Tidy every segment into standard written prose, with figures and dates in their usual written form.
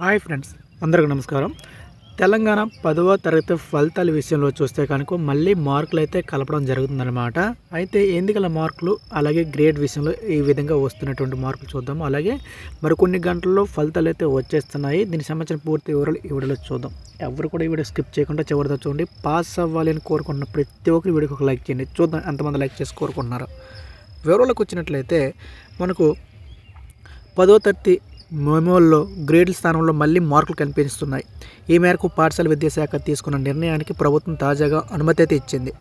Hi friends, అందరికీ నమస్కారం. తెలంగాణ 10వ తరగతి ఫలితాల విషయంలో చూస్తే కనుక మళ్ళీ మార్కులు అయితే కలపడం జరుగుతుందన్నమాట. అయితే ఎందుకల మార్కులు అలాగే గ్రేడ్ విషయంలో ఈ విధంగా వస్తున్నటువంటి మార్కులు చూద్దాము. అలాగే మరికొన్ని గంటల్లో ఫలితాలు అయితే వచ్చేస్తున్నాయి. దీనికి సంబంధించిన పూర్తి వివరాలు ఈ వీడియోలో చూద్దాం. ఎవరు కూడా ఈ వీడియో స్కిప్ చేయకుండా చివరితో చూడండి. పాస్ అవ్వాలి అని కోరుకుంటున్న ప్రతి ఒక్కరి వీడియోకి ఒక లైక్ చేయండి. చూద్దాం ఎంతమంది లైక్ చేసి కోరుకుంటున్నారు. వివరాలకు వచ్చినట్లయితే మనకు 10వ తరగతి మెమోల్లో గ్రేడ్ల స్థానంలో మళ్ళీ మార్కులు కనిపిస్తున్నాయి. ఈ మేరకు పాఠశాల విద్యాశాఖ తీసుకున్న నిర్ణయానికి ప్రభుత్వం తాజాగా అనుమతి అయితే ఇచ్చింది.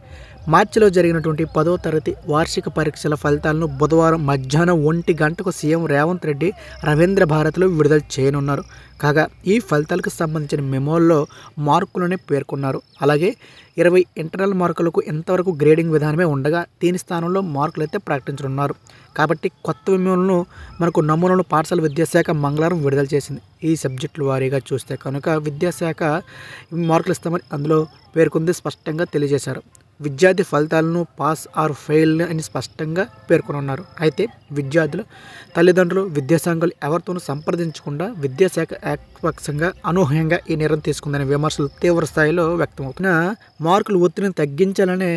మార్చిలో జరిగినటువంటి 10వ తరగతి వార్షిక పరీక్షల ఫలితాలను బుధవారం మధ్యాహ్నం 1 గంటకు సీఎం రేవంత్ రెడ్డి రవీంద్ర భారతిలో విడుదల చేయనున్నారు. కాగా ఈ ఫలితాలకు సంబంధించిన మెమోల్లో మార్కులని పేర్కొన్నారు. అలాగే 20 ఇంటర్నల్ మార్కులకు ఇంతవరకు గ్రేడింగ్ విధానమే ఉండగా దీని స్థానంలో మార్కులు అయితే ప్రకటించనున్నారు. కాబట్టి కొత్త మెమోలను మనకు నమూనాలను పాఠశాల విద్యాశాఖ మంగళవారం విడుదల చేసింది. ఈ సబ్జెక్టుల వారీగా చూస్తే కనుక విద్యాశాఖ మార్కులు ఇస్తామని అందులో పేర్కొంది స్పష్టంగా తెలియజేశారు. విద్యార్థి ఫలితాలను పాస్ ఆర్ ఫెయిల్ అని స్పష్టంగా పేర్కొనున్నారు. అయితే విద్యార్థులు తల్లిదండ్రులు విద్యాసంఘాలు ఎవరితోనూ సంప్రదించకుండా విద్యాశాఖ ఏకపక్షంగా అనూహ్యంగా ఈ నిర్ణయం తీసుకుందనే విమర్శలు తీవ్ర స్థాయిలో వ్యక్తమవుతున్న మార్కులు ఒత్తిడిని తగ్గించాలనే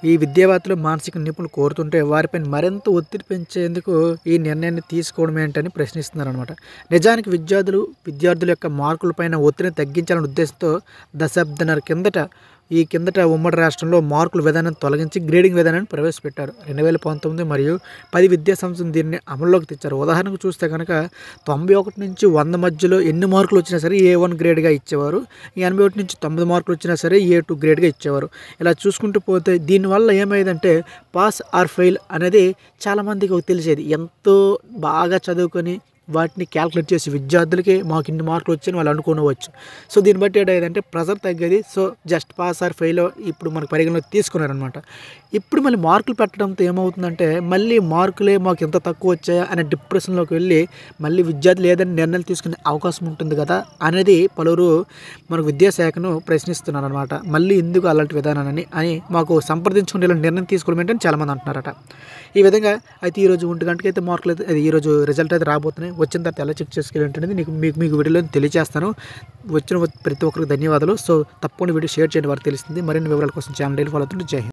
ఈ విద్యావేత్తలు మానసిక నిపుణులు కోరుతుంటే వారిపై మరింత ఒత్తిడి పెంచేందుకు ఈ నిర్ణయాన్ని తీసుకోవడం ఏంటని ప్రశ్నిస్తున్నారనమాట. నిజానికి విద్యార్థుల యొక్క మార్కులపైన ఒత్తిడిని తగ్గించాలనే ఉద్దేశంతో దశాబ్దన్నర కిందట ఉమ్మడి రాష్ట్రంలో మార్కుల విధానాన్ని తొలగించి గ్రేడింగ్ విధానాన్ని ప్రవేశపెట్టారు. 2019 మరియు 10 విద్యా సంవత్సరం దీన్ని అమల్లోకి తెచ్చారు. ఉదాహరణకు చూస్తే కనుక 91 నుంచి 100 మధ్యలో ఎన్ని మార్కులు వచ్చినా సరే A1 గ్రేడ్గా ఇచ్చేవారు. 81 నుంచి 90 మార్కులు వచ్చినా సరే A2 గ్రేడ్గా ఇచ్చేవారు. ఇలా చూసుకుంటూ పోతే దీనివల్ల ఏమైందంటే పాస్ ఆర్ ఫెయిల్ అనేది చాలామందికి తెలిసేది. ఎంతో బాగా చదువుకొని వాటిని క్యాల్కులేట్ చేసి విద్యార్థులకి మాకు ఇన్ని మార్కులు వచ్చాయని వాళ్ళు అనుకోవచ్చు. సో దీన్ని బట్టి ఏంటంటే ప్రెజర్ తగ్గేది. So just pass or fail ఇప్పుడు మనకు పరిగణలోకి తీసుకున్నారనమాట. ఇప్పుడు మళ్ళీ మార్కులు పెట్టడంతో ఏమవుతుందంటే మళ్ళీ మార్కులే మాకు ఎంత తక్కువ వచ్చాయా అనే డిప్రెషన్లోకి వెళ్ళి మళ్ళీ విద్యార్థులు ఏదైనా నిర్ణయాలు తీసుకునే అవకాశం ఉంటుంది కదా అనేది పలువురు మనకు విద్యాశాఖను ప్రశ్నిస్తున్నారు అనమాట. మళ్ళీ ఎందుకు అలాంటి విధానాన్ని అని మాకు సంప్రదించుకుని ఇలా నిర్ణయం తీసుకోవడం ఏంటని చాలామంది అంటున్నారట. ఈ విధంగా అయితే ఈరోజు 1 గంటకి అయితే మార్కులు అయితే ఈరోజు రిజల్ట్ అయితే రాబోతున్నాయి. వచ్చిన తర్వాత ఎలా చెక్ చేసుకెళ్ళి ఉంటుంది మీకు వీడియోలో తెలియజేస్తాను. వచ్చిన ప్రతి ఒక్కరికి ధన్యవాదాలు. సో తప్పకుండా వీడియో షేర్ చేయండి, వారికి తెలుస్తుంది. మరిన్ని వివరాల కోసం ఛానల్ డైలీ ఫాలో అవుతుంటే జై హింద్.